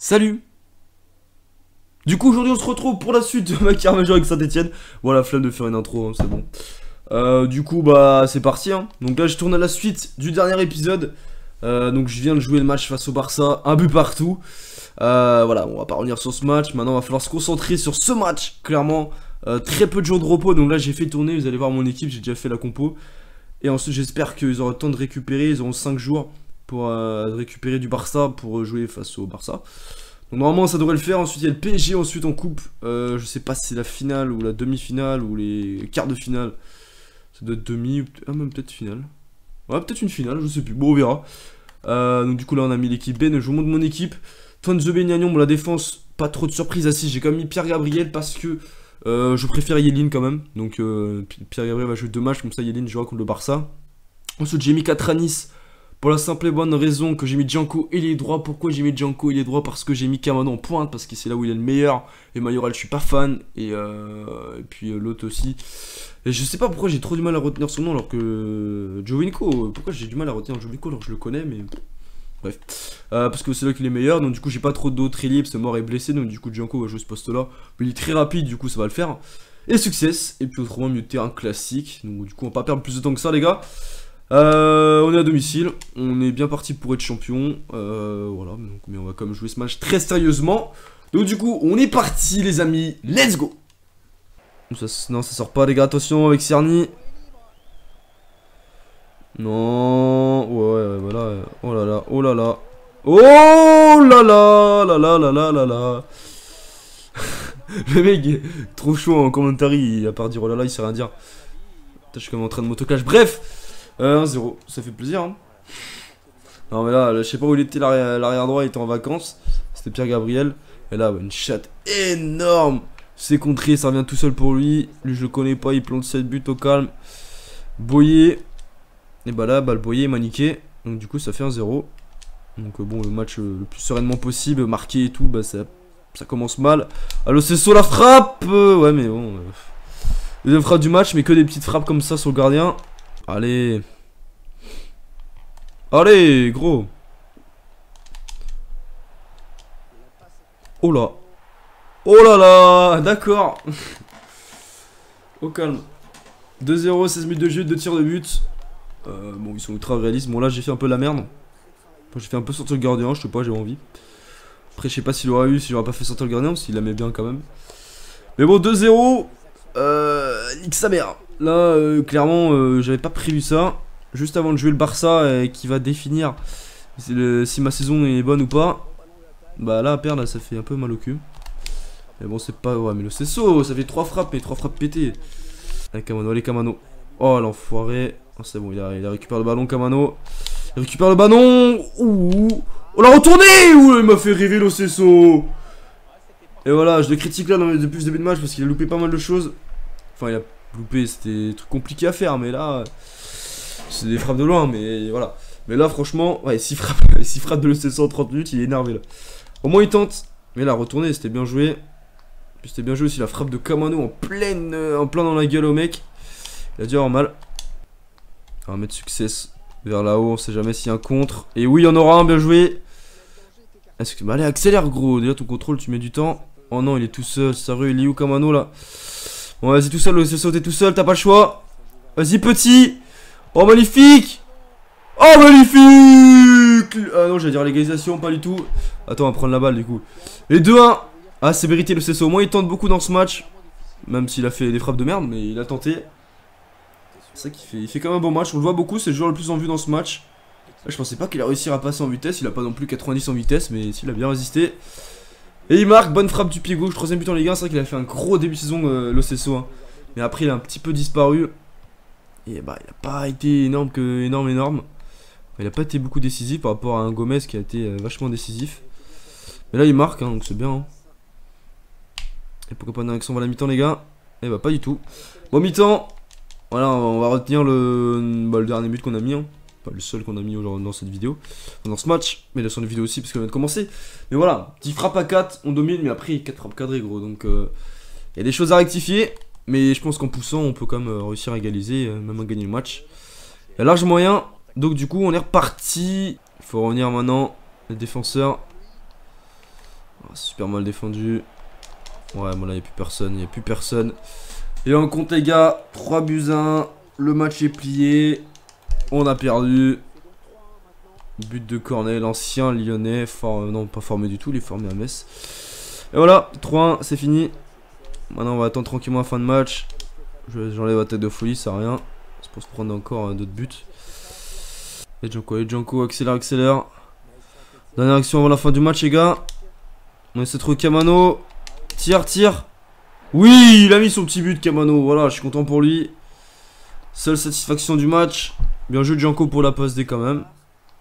Salut. Du coup aujourd'hui on se retrouve pour la suite de ma carrière majeure avec Saint-Etienne. Voilà, flemme de faire une intro, hein, c'est bon. Du coup bah c'est parti hein. Donc là je tourne à la suite du dernier épisode. Donc je viens de jouer le match face au Barça, un but partout. Voilà, on va pas revenir sur ce match. Maintenant il va falloir se concentrer sur ce match. Clairement, très peu de jours de repos. Donc là j'ai fait tourner, vous allez voir mon équipe, j'ai déjà fait la compo. Et ensuite j'espère qu'ils auront le temps de récupérer. Ils auront 5 jours pour récupérer du Barça pour jouer face au Barça. Donc normalement ça devrait le faire. Ensuite il y a le PSG ensuite en coupe. Je sais pas si c'est la finale ou la demi-finale ou les quarts de finale. Ça doit être demi ou même peut-être finale. Ouais, peut-être une finale, je sais plus. Bon, on verra. Donc du coup là on a mis l'équipe B. Je vous montre mon équipe. Twente Beignan, bon la défense, pas trop de surprise. Assis, j'ai quand même mis Pierre Gabriel parce que je préfère Yelin quand même. Donc Pierre Gabriel va jouer 2 matchs, comme ça Yelin jouera contre le Barça. Ensuite j'ai mis Catranis. Pour la simple et bonne raison que j'ai mis Django et les droits. Pourquoi j'ai mis Django et les droits? Parce que j'ai mis Kamano en pointe, parce que c'est là où il est le meilleur. Et Mayoral je suis pas fan. Et puis l'autre aussi. Et je sais pas pourquoi j'ai trop du mal à retenir son nom alors que Jovinko. Pourquoi j'ai du mal à retenir Jovinko alors que je le connais, mais bref. Parce que c'est là qu'il est meilleur. Donc du coup j'ai pas trop d'autres ellipses. Mort est blessé. Donc du coup Django va jouer ce poste là. Mais il est très rapide, du coup ça va le faire. Et success. Et puis autrement milieu de terrain classique. Donc du coup on va pas perdre plus de temps que ça les gars. On est à domicile, on est bien parti pour être champion, voilà, donc, mais on va quand même jouer ce match très sérieusement. Donc du coup, on est parti les amis, let's go. Non, ça sort pas les gars, attention avec Cerny. Non, ouais, voilà, oh là là, oh là là. Oh là là, là là là là là là. Le mec est trop chaud en commentary, à part dire oh là là, il sait rien dire. Putain, je suis quand même en train de m'autoclash, bref. 1-0, ça fait plaisir hein. Non mais là, je sais pas où il était l'arrière droit, il était en vacances. C'était Pierre Gabriel. Et là, une chatte énorme. C'est contré, ça revient tout seul pour lui. Lui je le connais pas, il plante 7 buts au calme. Boyer. Et bah là, le Boyer est maniqué. Donc du coup ça fait 1-0. Donc bon, le match le plus sereinement possible, marqué et tout, bah ça commence mal. Allo c'est Sow la frappe. Ouais mais bon. Deuxième frappe du match, mais que des petites frappes comme ça sur le gardien. Allez. Allez, gros. Oh là. Oh là là. D'accord. Au calme. 2-0, 16 minutes de jeu, 2 tirs de but. Bon, ils sont ultra réalistes. Bon, là, j'ai fait un peu la merde. J'ai fait un peu sortir le gardien, je sais pas, j'ai envie. Après, je sais pas s'il aura eu, s'il aura pas fait sortir le gardien, parce qu'il la met bien quand même. Mais bon, 2-0. Nique sa mère. Là, clairement, j'avais pas prévu ça. Juste avant de jouer le Barça, qui va définir si ma saison est bonne ou pas. Bah là, à perdre, là, ça fait un peu mal au cul. Mais bon, c'est pas... Ouais, mais le Cesso, ça fait 3 frappes, mais 3 frappes pétées. Allez, Kamano, allez, Kamano. Oh, l'enfoiré. Oh, c'est bon, il a récupéré le ballon, Kamano. Il récupère le ballon. Ouh. Oh, la retournée. Ouh, il m'a fait rêver, le Cesso. Et voilà, je le critique là depuis le début de match parce qu'il a loupé pas mal de choses. Enfin, il a loupé, c'était des trucs compliqués à faire, mais là, c'est des frappes de loin, mais voilà. Mais là, franchement, ouais, 6 frappes de l'EC en 30 minutes, il est énervé là. Au moins, il tente. Mais là, retourner, c'était bien joué. Puis c'était bien joué aussi la frappe de Kamano en plein dans la gueule au mec. Il a dû avoir mal. On va mettre success vers là-haut, on sait jamais s'il y a un contre. Et oui, il y en aura un, bien joué. Est-ce que... Bah, allez, accélère, gros. Déjà, ton contrôle, tu mets du temps. Oh non, il est tout seul. Sérieux, il est où Kamano là? Bon, vas-y, tout seul, se sauter tout seul, t'as pas le choix. Vas-y, petit. Oh, magnifique. Oh, magnifique. Ah non, j'allais dire l'égalisation, pas du tout. Attends, on va prendre la balle du coup. Et 2-1. Ah, c'est mérité le CSO. Au moins, il tente beaucoup dans ce match. Même s'il a fait des frappes de merde, mais il a tenté. C'est ça qu'il fait. Il fait quand même un bon match. On le voit beaucoup, c'est le joueur le plus en vue dans ce match. Là, je pensais pas qu'il a réussi à passer en vitesse. Il a pas non plus 90 en vitesse, mais s'il a bien résisté. Et il marque, bonne frappe du pied gauche, 3ème but en Ligue 1, c'est vrai qu'il a fait un gros début de saison l'Océso hein. Mais après il a un petit peu disparu. Et bah il a pas été énorme. Il a pas été beaucoup décisif par rapport à un Gomez qui a été vachement décisif. Mais là il marque hein, donc c'est bien hein. Et pourquoi pas une réaction à la mi-temps les gars? Et bah pas du tout. Bon mi-temps. Voilà on va retenir le dernier but qu'on a mis hein. Pas le seul qu'on a mis aujourd'hui dans cette vidéo, dans ce match, mais dans cette vidéo aussi parce qu'elle vient de commencer. Mais voilà, petit frappe à 4, on domine, mais après 4 frappes cadrées gros, donc il y a des choses à rectifier, mais je pense qu'en poussant on peut quand même réussir à égaliser, même à gagner le match. Il y a large moyen, donc du coup on est reparti. Il faut revenir maintenant, les défenseurs. Super mal défendu. Ouais, bon là, il n'y a plus personne. Il n'y a plus personne. Et on compte, les gars. 3 buts à 1. Le match est plié. On a perdu. But de Cornet, l'ancien lyonnais. Non, pas formé du tout. Il est formé à Metz. Et voilà, 3-1, c'est fini. Maintenant, on va attendre tranquillement la fin de match. J'enlève la tête de folie, ça sert à rien. C'est pour se prendre encore d'autres buts. Et Djanko, accélère. Dernière action avant la fin du match, les gars. On essaie de trouver Kamano. Tire. Oui, il a mis son petit but, Kamano. Voilà, je suis content pour lui. Seule satisfaction du match. Bien joué, Djanko, pour la passe D quand même.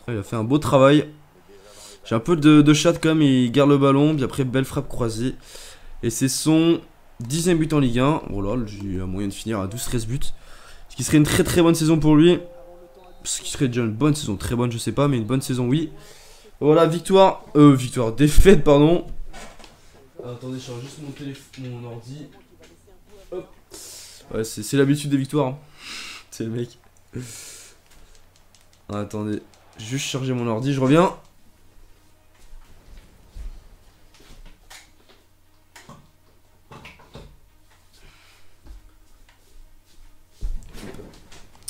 Il a fait un beau travail. J'ai un peu de chat quand même. Il garde le ballon. Puis après, belle frappe croisée. Et c'est son 10e but en Ligue 1. Voilà, j'ai un moyen de finir à 12-13 buts. Ce qui serait une très bonne saison pour lui. Ce qui serait déjà une bonne saison. Très bonne, je sais pas, mais une bonne saison, oui. Voilà, défaite, pardon. Attendez, je change juste mon ordi. Hop. Ouais, c'est l'habitude des victoires. Hein. C'est le mec. Attendez, juste charger mon ordi, je reviens.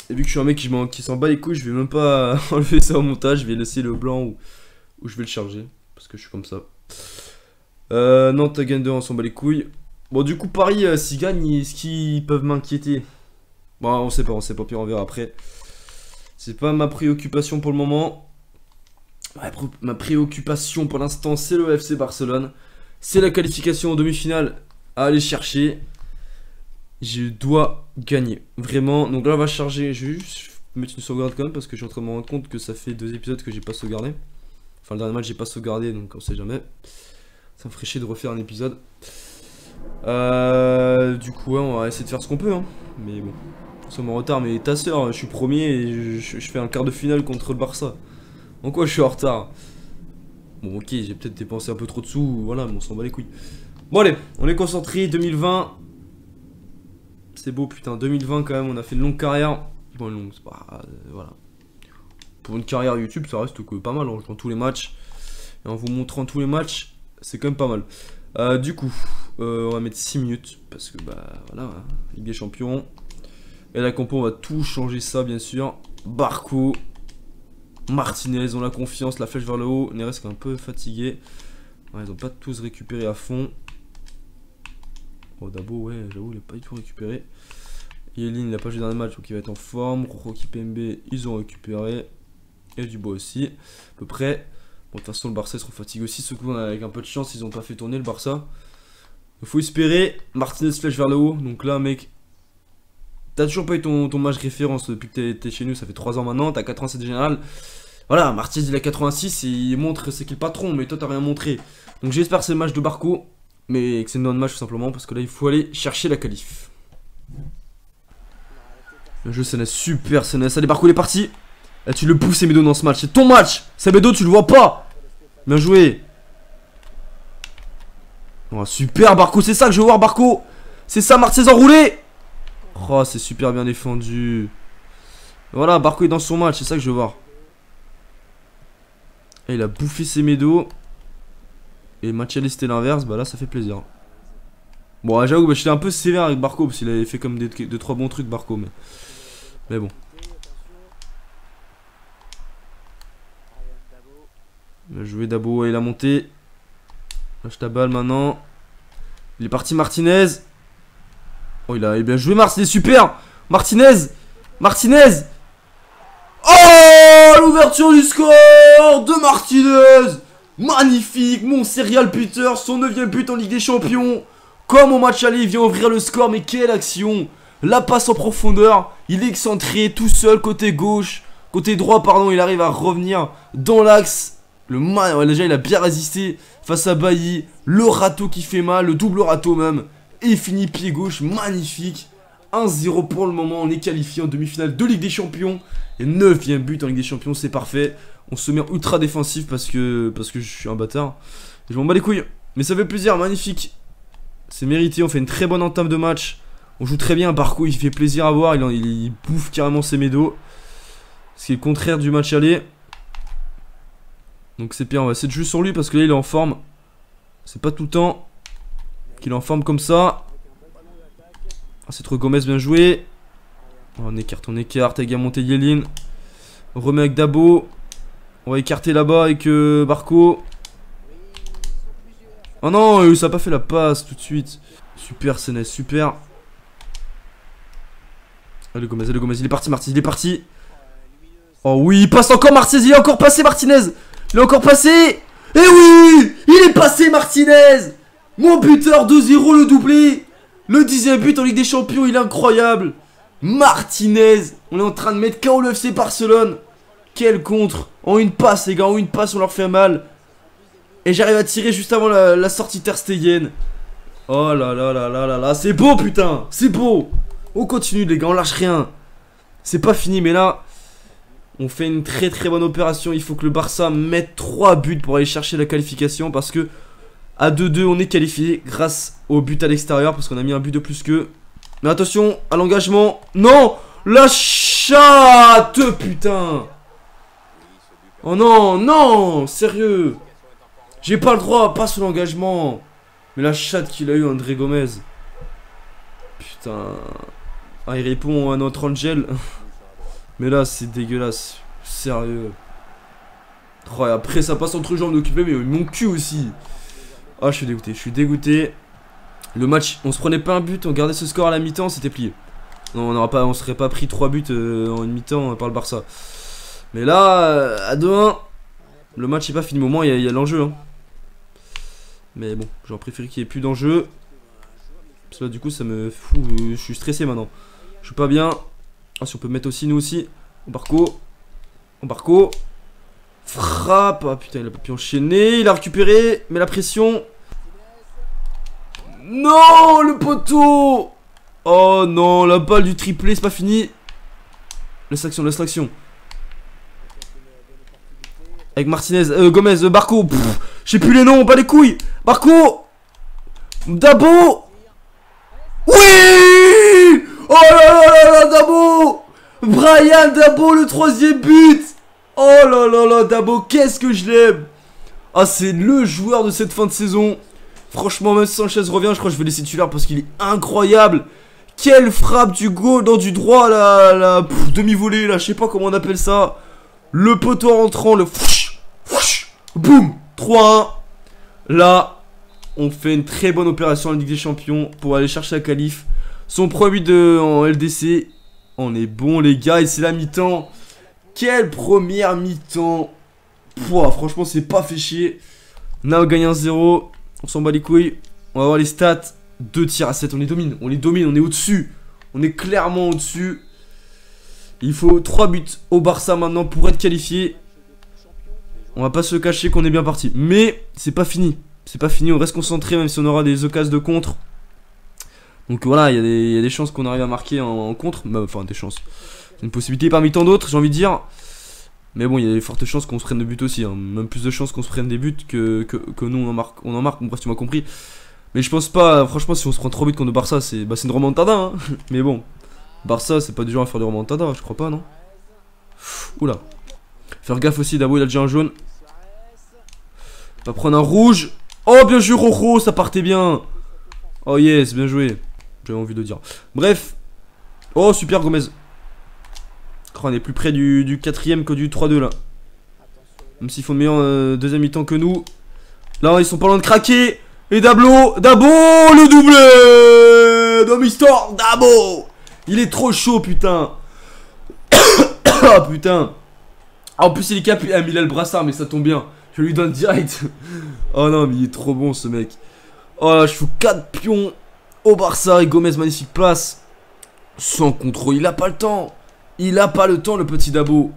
Et vu que je suis un mec qui s'en bat les couilles, je vais même pas enlever ça au montage. Je vais laisser le blanc où je vais le charger. Parce que je suis comme ça. Nantes gagne 2, on s'en bat les couilles. Bon, du coup, Paris, s'ils gagnent, est-ce qu'ils peuvent m'inquiéter? Bon, on sait pas, puis on verra après. C'est pas ma préoccupation pour le moment. Ma préoccupation pour l'instant, c'est le FC Barcelone. C'est la qualification en demi-finale à aller chercher. Je dois gagner, vraiment. Donc là, on va charger. Je vais juste mettre une sauvegarde quand même parce que je suis en train de me rendre compte que ça fait 2 épisodes que j'ai pas sauvegardé. Enfin, le dernier match, j'ai pas sauvegardé, donc on sait jamais. Ça me ferait chier de refaire un épisode. Du coup, ouais, on va essayer de faire ce qu'on peut. Hein. Mais bon, nous sommes en retard. Mais ta soeur, je suis premier et je fais un quart de finale contre le Barça. En quoi je suis en retard? Bon, ok, j'ai peut-être dépensé un peu trop de sous. Voilà, mais on s'en bat les couilles. Bon, allez, on est concentré. 2020. C'est beau, putain. 2020, quand même, on a fait une longue carrière. Bon, longue, c'est pas. Voilà. Pour une carrière YouTube, ça reste que pas mal en jouant tous les matchs. Et en vous montrant tous les matchs, c'est quand même pas mal. Du coup, on va mettre 6 minutes. Parce que, bah, voilà. Hein, Ligue des Champions. Et la compo, on va tout changer ça, bien sûr. Barco. Martinez, on a confiance. La flèche vers le haut. Neres qui est un peu fatigué. Ouais, ils ont pas tous récupéré à fond. Oh, Dabo, ouais, j'avoue, il n'a pas du tout récupéré. Yelin, il n'a pas joué dans le match, donc il va être en forme. Rocky Pembe, ils ont récupéré. Et Dubois aussi, à peu près. Bon, de toute façon, le Barça sera fatigué aussi. Ce coup, avec un peu de chance, ils n'ont pas fait tourner le Barça. Il faut espérer. Martinez, flèche vers le haut. Donc là, mec, t'as toujours pas eu ton match référence depuis que t'es chez nous. Ça fait 3 ans maintenant. T'as 87 général. Voilà, Martinez, il a 86 et il montre c'est qu'il est le patron. Mais toi, t'as rien montré. Donc j'espère que c'est le match de Barco. Mais que c'est une bonne match tout simplement. Parce que là, il faut aller chercher la qualif. Le jeu, c'est super. Allez, Barco, il est parti. Là, tu le pousses, Semedo, dans ce match. C'est ton match. Semedo, tu le vois pas. Bien joué. Oh, super, Barco. C'est ça que je veux voir, Barco. C'est ça, Martinez enroulé. Oh, c'est super bien défendu. Voilà, Barco est dans son match. C'est ça que je veux voir. Et il a bouffé Semedo. Et Machalé, c'était l'inverse. Bah là, ça fait plaisir. Bon, j'avoue, bah, j'étais un peu sévère avec Barco. Parce qu'il avait fait comme 2-3 bons trucs, Barco. Mais bon. Bien joué Dabo, il a monté. Lâche ta balle maintenant. Il est parti Martinez. Oh, il a bien joué Martinez, super. Martinez. Oh, l'ouverture du score de Martinez. Magnifique, mon serial buter, son 9ème but en Ligue des Champions. Comme au match aller, il vient ouvrir le score, mais quelle action. La passe en profondeur, il est excentré tout seul côté gauche. Côté droit, pardon, il arrive à revenir dans l'axe. Déjà, il a bien résisté face à Bailly. Le râteau qui fait mal, le double râteau même. Et il finit pied gauche, magnifique. 1-0 pour le moment, on est qualifié en demi-finale de Ligue des Champions. Et 9ème but en Ligue des Champions, c'est parfait. On se met ultra défensif parce que je suis un bâtard. Et je m'en bats les couilles. Mais ça fait plaisir, magnifique. C'est mérité, on fait une très bonne entame de match. On joue très bien, Barco, il fait plaisir à voir. Il bouffe carrément Semedo. Ce qui est le contraire du match aller. Donc c'est bien, on va essayer de jouer sur lui parce que là il est en forme. C'est pas tout le temps qu'il est en forme comme ça. Ah, c'est trop Gomez, bien joué. Oh, on écarte avec Monte-Yelin. On remet avec Dabo. On va écarter là-bas avec Barco. Oh non, ça a pas fait la passe tout de suite. Super, Sénès, super. Allez Gomez, il est parti Martinez, il est parti. Oh oui, il passe encore Martinez, il est encore passé Martinez. Il est encore passé. Et oui, il est passé Martinez. Mon buteur 2-0 le doublé. Le 10e but en Ligue des Champions, il est incroyable. Martinez, on est en train de mettre KO le FC Barcelone. Quel contre. En une passe les gars, en une passe on leur fait mal. Et j'arrive à tirer juste avant la sortie Ter Stegen. Oh là là là là là là, c'est beau putain, c'est beau. On continue les gars, on lâche rien. C'est pas fini mais là on fait une très très bonne opération. Il faut que le Barça mette 3 buts pour aller chercher la qualification. Parce que à 2-2 on est qualifié grâce au but à l'extérieur. Parce qu'on a mis un but de plus qu'eux. Mais attention à l'engagement. Non, la chatte putain. Oh non, non, sérieux. J'ai pas le droit, pas sur l'engagement. Mais la chatte qu'il a eu André Gomez. Putain. Ah, il répond à notre Angel. Mais là, c'est dégueulasse. Sérieux. Oh, et après, ça passe entre jambes d'occuper, mais mon cul aussi. Ah, je suis dégoûté, je suis dégoûté. Le match, on se prenait pas un but, on gardait ce score à la mi-temps, c'était plié. Non, on serait pas pris 3 buts en une mi-temps par le Barça. Mais là, à 2-1, le match est pas fini. Au moins, il y a l'enjeu. Hein. Mais bon, j'aurais préféré qu'il n'y ait plus d'enjeu. Parce que là, du coup, ça me fout. Je suis stressé maintenant. Je suis pas bien. Ah, si on peut mettre aussi, nous aussi. Barco. Frappe. Ah putain, il a pas pu enchaîner. Il a récupéré. Mais la pression. Non, le poteau. Oh non, la balle du triplé, c'est pas fini. Laisse l'action. Avec Martinez, Gomez, Barco. Je sais plus les noms, pas les couilles. Barco. Dabo. Oui. Oh là là là, Dabo. Brian Dabo, le 3e but. Oh là là là, Dabo, qu'est-ce que je l'aime. Ah, c'est le joueur de cette fin de saison. Franchement, même si Sanchez revient, je crois que je vais laisser titulaire parce qu'il est incroyable. Quelle frappe du gauche, dans du droit, la demi-volée, là, je sais pas comment on appelle ça. Le poteau rentrant, le boum, 3-1. Là, on fait une très bonne opération en Ligue des Champions pour aller chercher la qualif. Son premier but en LDC. On est bon les gars, et c'est la mi-temps. Quelle première mi-temps. Franchement, c'est pas fait chier. Là, on gagne 1-0. On s'en bat les couilles. On va voir les stats. 2 tirs à 7, on les domine, on est au-dessus. On est clairement au-dessus. Il faut 3 buts au Barça maintenant pour être qualifié. On va pas se cacher qu'on est bien parti. Mais c'est pas fini. C'est pas fini, on reste concentré même si on aura des occasions de contre. Donc voilà, il y a des chances qu'on arrive à marquer en contre. Enfin, des chances. C'est une possibilité parmi tant d'autres, j'ai envie de dire. Mais bon, il y a des fortes chances qu'on se prenne des buts aussi. Hein. Même plus de chances qu'on se prenne des buts que nous on en marque. Bref, tu m'as compris. Mais je pense pas, franchement, si on se prend 3 buts contre le Barça, c'est une remontada. Hein. Mais bon, Barça, c'est pas du genre à faire des remontada, je crois pas, non? Oula. Faire gaffe aussi, Dabo, il a déjà un jaune. Va prendre un rouge. Oh, bien joué, Rojo, ça partait bien. Oh yes, bien joué. J'avais envie de dire. Bref. Oh, super, Gomez. Oh, on est plus près du 4ème que du 3-2 là. Même s'ils font le meilleur deuxième mi-temps que nous. Là, ils sont pas loin de craquer. Et Dabo, le doublé de Mister Dabo. Il est trop chaud, putain. Ah, putain. En plus, il est capé. Ah, mais il a le brassard, mais ça tombe bien. Je lui donne direct. Oh non, mais il est trop bon, ce mec. Oh là, je fous 4 pions au Barça. Et Gomez, magnifique passe. Sans contrôle, il a pas le temps. Il a pas le temps, le petit Dabo.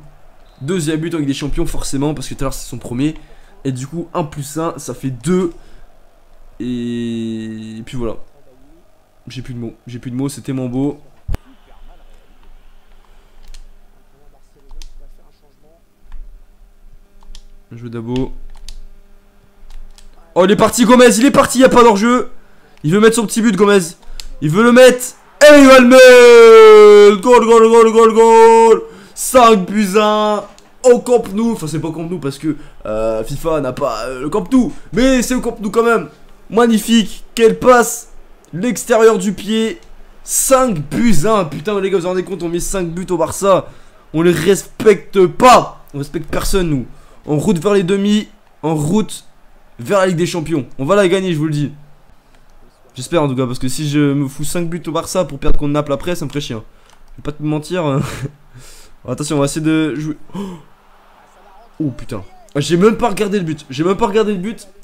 2e but avec des champions, forcément, parce que tout à l'heure, c'est son premier. Et du coup, 1 + 1, ça fait 2. Et puis voilà. J'ai plus de mots, c'était mon beau. Bien joué Dabo. Oh, il est parti Gomez, il n'y a pas d'enjeu. Il veut mettre son petit but Gomez. Il veut le mettre. Et il va le mettre. Goal. 5 + 1. au Camp Nou. Enfin, c'est pas au Camp Nou parce que FIFA n'a pas le Camp Nou. Mais c'est au Camp Nou quand même. Magnifique. Quelle passe. L'extérieur du pied. 5 buts 1. Putain, les gars, vous vous rendez compte, on met 5 buts au Barça. On les respecte pas. On respecte personne, nous. En route vers les demi. En route vers la Ligue des Champions. On va la gagner, je vous le dis. J'espère en tout cas, parce que si je me fous 5 buts au Barça pour perdre contre Naples après, ça me ferait chier. Je vais pas te mentir. Attention, on va essayer de jouer. Oh putain. J'ai même pas regardé le but.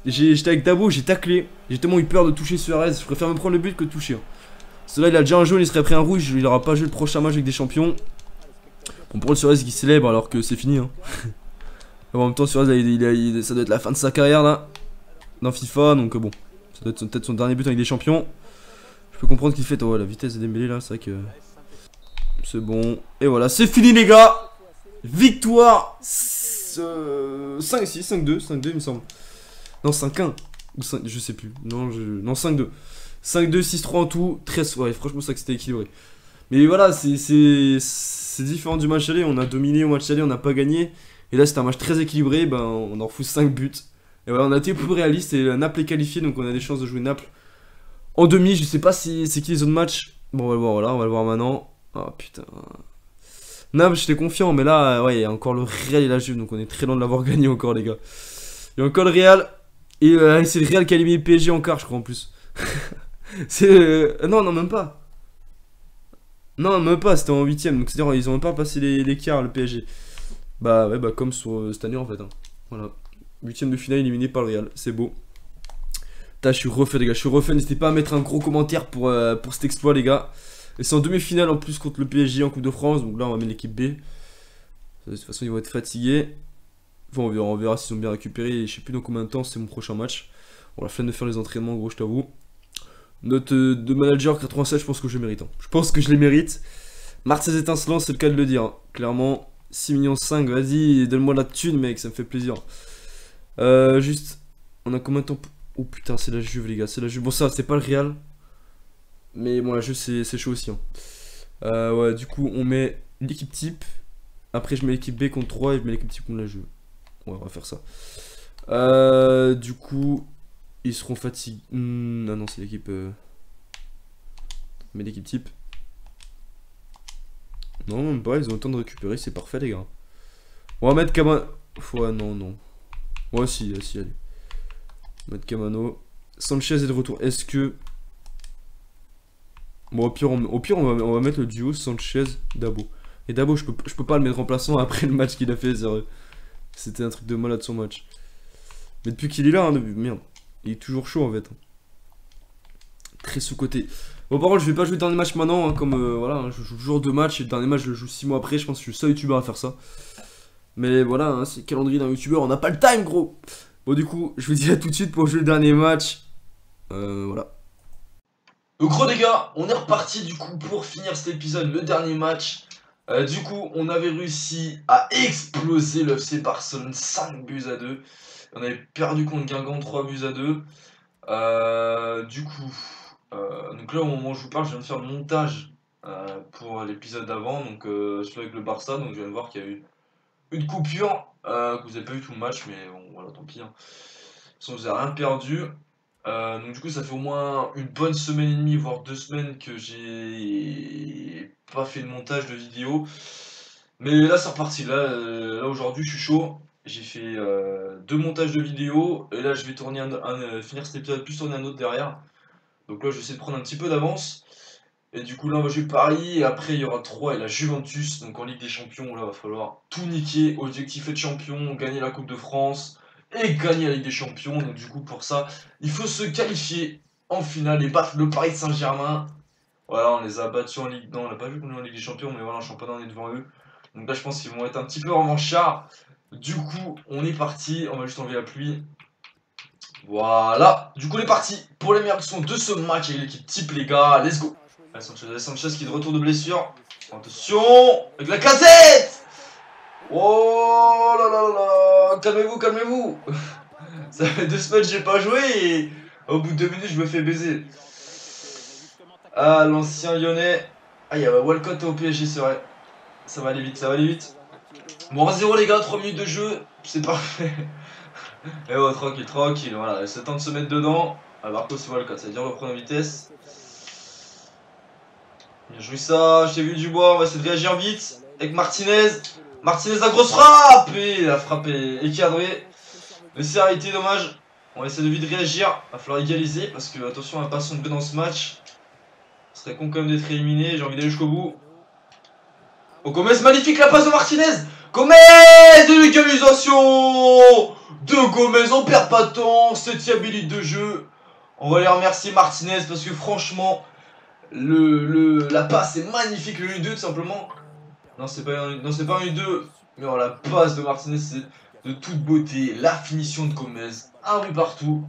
J'étais avec Dabo, j'ai taclé. J'ai tellement eu peur de toucher Suarez. Je préfère me prendre le but que de toucher. Celui-là, il a déjà un jaune, il serait pris un rouge. Il aura pas joué le prochain match avec des champions. Bon, pour le Suarez qui célèbre alors que c'est fini. En même temps, Suarez, ça doit être la fin de sa carrière là. Dans FIFA, donc bon. Ça doit être peut-être son dernier but avec des champions. Je peux comprendre qu'il fait. Oh, la vitesse de Dembélé là, c'est vrai que. C'est bon. Et voilà, c'est fini les gars. Victoire 5-6, 5-2, 5-2 il me semble. Non, 5-1. Ou 5, je sais plus. Non, 5-2. 5-2, 6-3 en tout. 13. Ouais, franchement, c'est vrai que c'était équilibré. Mais voilà, c'est différent du match aller. On a dominé au match aller, on n'a pas gagné. Et là, c'était un match très équilibré. Ben, on en fout 5 buts. Et voilà, on a été plus réaliste. Et Naples est qualifié, donc on a des chances de jouer Naples en demi. Je sais pas si c'est qui les autres matchs. Bon, on va le voir, voilà, on va le voir maintenant. Oh putain. Naples, j'étais confiant, mais là, ouais, il y a encore le Real et la Juve, donc on est très loin de l'avoir gagné encore, les gars. Il y a encore le Real. Et c'est le Real qui a éliminé le PSG en quart, je crois, en plus. C'est. Non, même pas. Non, même pas, c'était en 8ème. Donc c'est-à-dire, ils ont même pas passé les quarts, le PSG. Bah, ouais, bah, comme sur cette année, en fait. Hein. Voilà. 8ème de finale éliminé par le Real. C'est beau. Je suis refait, les gars. Je suis refait. N'hésitez pas à mettre un gros commentaire pour cet exploit, les gars. Et c'est en demi-finale en plus contre le PSG en Coupe de France. Donc là, on va mettre l'équipe B. De toute façon, ils vont être fatigués. Enfin, on verra s'ils ont bien récupéré. Je sais plus dans combien de temps c'est mon prochain match. On a la flemme de faire les entraînements, gros, je t'avoue. Note de manager 96, je pense que je mérite. Hein. Je pense que je les mérite. Marseille étincelant, c'est le cas de le dire. Hein. Clairement, 6,5 millions, vas-y, donne-moi la thune, mec, ça me fait plaisir. Juste, on a combien de temps? Oh putain, c'est la Juve, les gars, c'est la Juve. Bon, ça, c'est pas le Real. Mais bon, la Juve, c'est chaud aussi. Hein. Ouais, du coup, on met l'équipe type. Après, je mets l'équipe B contre 3 et je mets l'équipe type contre la Juve. Ouais, on va faire ça. Du coup, ils seront fatigués. Ah non, c'est l'équipe. Mais l'équipe type. Non, même pas, ils ont le temps de récupérer, c'est parfait, les gars. On va mettre Camano. Ouais, non. Ouais, si, allez. On va mettre Camano. Sanchez est de retour. Est-ce que. Bon, au pire, on va mettre le duo Sanchez-Dabo. Et Dabo, je peux pas le mettre remplaçant après le match qu'il a fait, sérieux. C'était un truc de malade son match. Mais depuis qu'il est là, hein, merde. Il est toujours chaud en fait. Très sous-côté. Bon, par contre, je vais pas jouer le dernier match maintenant. Hein, comme voilà, hein, je joue toujours 2 matchs. Et le dernier match, je le joue 6 mois après. Je pense que je suis le seul youtubeur à faire ça. Mais voilà, hein, c'est le calendrier d'un youtubeur. On n'a pas le time, gros. Bon, du coup, je vous dis à tout de suite pour jouer le dernier match. Voilà. Donc, gros, les gars, on est reparti du coup pour finir cet épisode, le dernier match. Du coup, on avait réussi à exploser le FC Barcelone 5 buts à 2. On avait perdu contre Guingamp 3 buts à 2. Du coup, donc là au moment où je vous parle, je viens de faire le montage pour l'épisode d'avant, donc celui avec le Barça. Donc je viens de voir qu'il y a eu une coupure, que vous n'avez pas vu tout le match, mais bon, voilà, tant pis. Hein. De toute façon, vous n'avez rien perdu. Donc du coup, ça fait au moins une bonne semaine et demie, voire 2 semaines que j'ai pas fait de montage de vidéo. Mais là, c'est reparti. Là aujourd'hui, je suis chaud. J'ai fait 2 montages de vidéos. Et là, je vais tourner finir cet épisode, plus tourner un autre derrière. Donc là, je vais essayer de prendre un petit peu d'avance. Et du coup, là, on va jouer Paris. Et après, il y aura 3 et la Juventus. Donc en Ligue des Champions, là, il va falloir tout niquer. Objectif être champion, gagner la Coupe de France et gagner la Ligue des Champions. Donc du coup, pour ça, il faut se qualifier en finale et battre le Paris Saint-Germain. Voilà, on les a battus en Ligue. Non, on n'a pas vu qu'on est en Ligue des Champions, mais voilà, en championnat, on est devant eux. Donc là, je pense qu'ils vont être un petit peu revanchards. Du coup, on est parti. On va juste enlever la pluie. Voilà. Du coup, on est parti pour les meilleures actions de ce match avec l'équipe type, les gars. Let's go. Sanchez qui est de retour de blessure. Attention. Avec la cassette. Oh là là là. Calmez-vous. Ça fait 2 semaines que j'ai pas joué et au bout de 2 minutes, je me fais baiser. Ah, l'ancien lyonnais. Ah, il y a Walcott au PSG, c'est vrai. Ça va aller vite. Bon, 1-0 les gars, 3 minutes de jeu, c'est parfait. Et ouais, tranquille, tranquille, voilà, c'est temps de se mettre dedans. Alors, Marco, c'est le cas, ça veut dire reprendre en vitesse. Bien joué ça, j'ai vu Dubois, on va essayer de réagir vite. Avec Martinez. Martinez, la grosse frappe! Et la frappe est cadrée. Mais c'est arrêté, dommage. On va essayer de vite réagir. Va falloir égaliser parce que, attention, on va pas sombrer dans ce match. Ce serait con quand même d'être éliminé, j'ai envie d'aller jusqu'au bout. Oh, Gomez, magnifique la passe de Martinez! Gomez! De l'égalisation de Gomez, on perd pas de temps. 7ème minute de jeu. On va aller remercier Martinez parce que franchement, la passe est magnifique, le U2 tout simplement. Non, c'est pas un U2, mais alors, la passe de Martinez, c'est de toute beauté. La finition de Gomez, un but partout.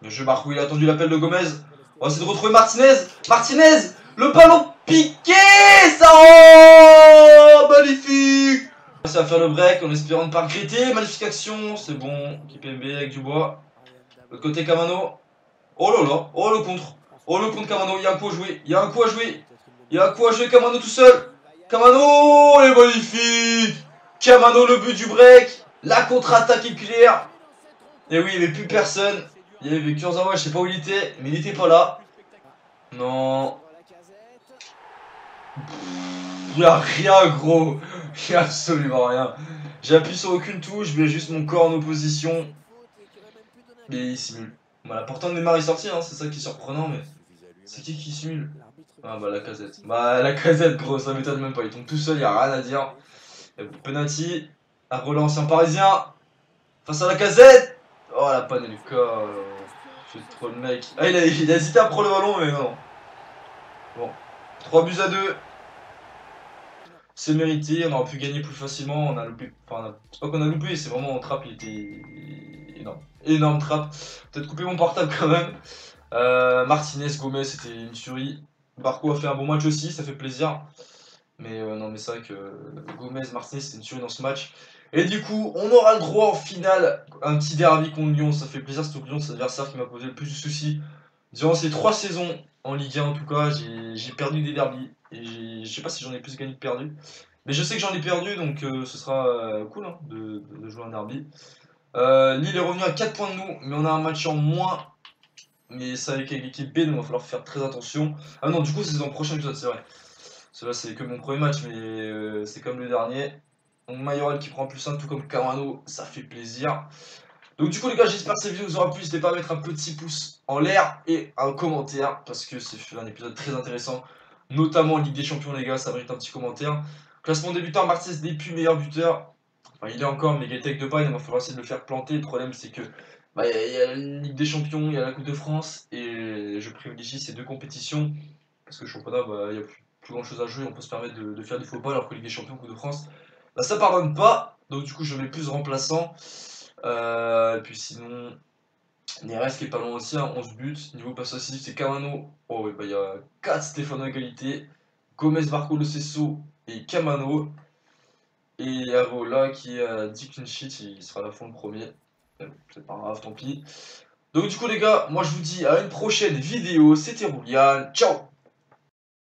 Le jeu Marco, il a attendu l'appel de Gomez. On va essayer de retrouver Martinez. Martinez, le ballon piqué, ça magnifique. On va faire le break en espérant ne pas regretter. Magnifique action, c'est bon. Équipe MB avec Dubois. De l'autre côté, Camano. Oh là là, oh le contre. Oh le contre Camano, il y a un coup à jouer. Il y a un coup à jouer. Il y a un coup à jouer Camano tout seul. Camano, il est magnifique. Camano, le but du break. La contre-attaque est claire. Et oui, il n'y avait plus personne. Il y avait Kurzawa, je sais pas où il était, mais il était pas là. Non. Il n'y a rien, gros. Il n'y a absolument rien. J'appuie sur aucune touche, je mets juste mon corps en opposition. Et il simule. Voilà, pourtant Neymar est sorti, hein, c'est ça qui est surprenant, mais c'est qui simule? Ah bah la casette. Bah la casette, gros, ça m'étonne même pas. Il tombe tout seul, il n'y a rien à dire. Penalty. Un relance en parisien. Face à la casette. Oh la panne du cas. C'est trop le mec. Ah, il a hésité à prendre le ballon, mais non. Bon. 3 buts à 2. C'est mérité, on aurait pu gagner plus facilement. On a loupé. Enfin, c'est pas qu'on a loupé, c'est vraiment en trappe, il était énorme. Énorme trappe. Peut-être couper mon portable quand même. Martinez, Gomez, c'était une tuerie. Barco a fait un bon match aussi, ça fait plaisir. Mais non, mais c'est vrai que Gomez, Martinez, c'était une tuerie dans ce match. Et du coup, on aura le droit en finale, un petit derby contre Lyon. Ça fait plaisir, c'est Lyon, c'est l'adversaire qui m'a posé le plus de soucis. Durant ces 3 saisons, en Ligue 1 en tout cas, j'ai perdu des derbys. Et je sais pas si j'en ai plus gagné que perdu. Mais je sais que j'en ai perdu, donc ce sera cool hein, de jouer un derby. Lille est revenu à 4 points de nous, mais on a un match en moins. Mais c'est avec l'équipe B, donc il va falloir faire très attention. Ah non, du coup, c'est dans le prochain épisode, c'est vrai. Cela, c'est que mon premier match, mais c'est comme le dernier. Donc Mayoral qui prend +1, tout comme Camano, ça fait plaisir. Donc du coup les gars, j'espère que cette vidéo vous aura plu. N'hésitez pas à mettre un petit pouce en l'air et un commentaire, parce que c'est un épisode très intéressant. Notamment en Ligue des Champions les gars, ça mérite un petit commentaire. Classement débutant, Martinez n'est plus meilleur buteur. Enfin il est encore, mais il est tech de paille, donc il va falloir essayer de le faire planter. Le problème c'est que y a la Ligue des Champions, il y a la Coupe de France, et je privilégie ces deux compétitions. Parce que le championnat, il y a plus grand chose à jouer, on peut se permettre de faire des faux pas, alors que Ligue des Champions, Coupe de France, ça pardonne pas. Donc du coup je mets plus remplaçant. Et puis sinon, Neres qui est pas loin aussi, hein, 11 buts. Niveau passe décisif, c'est Camano. Oh ouais, il y a 4 Stéphano à égalité. Gomez, Barco, Lo Celso et Camano. Et Areola qui a 10 clean sheets, il sera à la fin le premier. C'est pas grave, tant pis. Donc du coup les gars, moi je vous dis à une prochaine vidéo. C'était Roulian, ciao.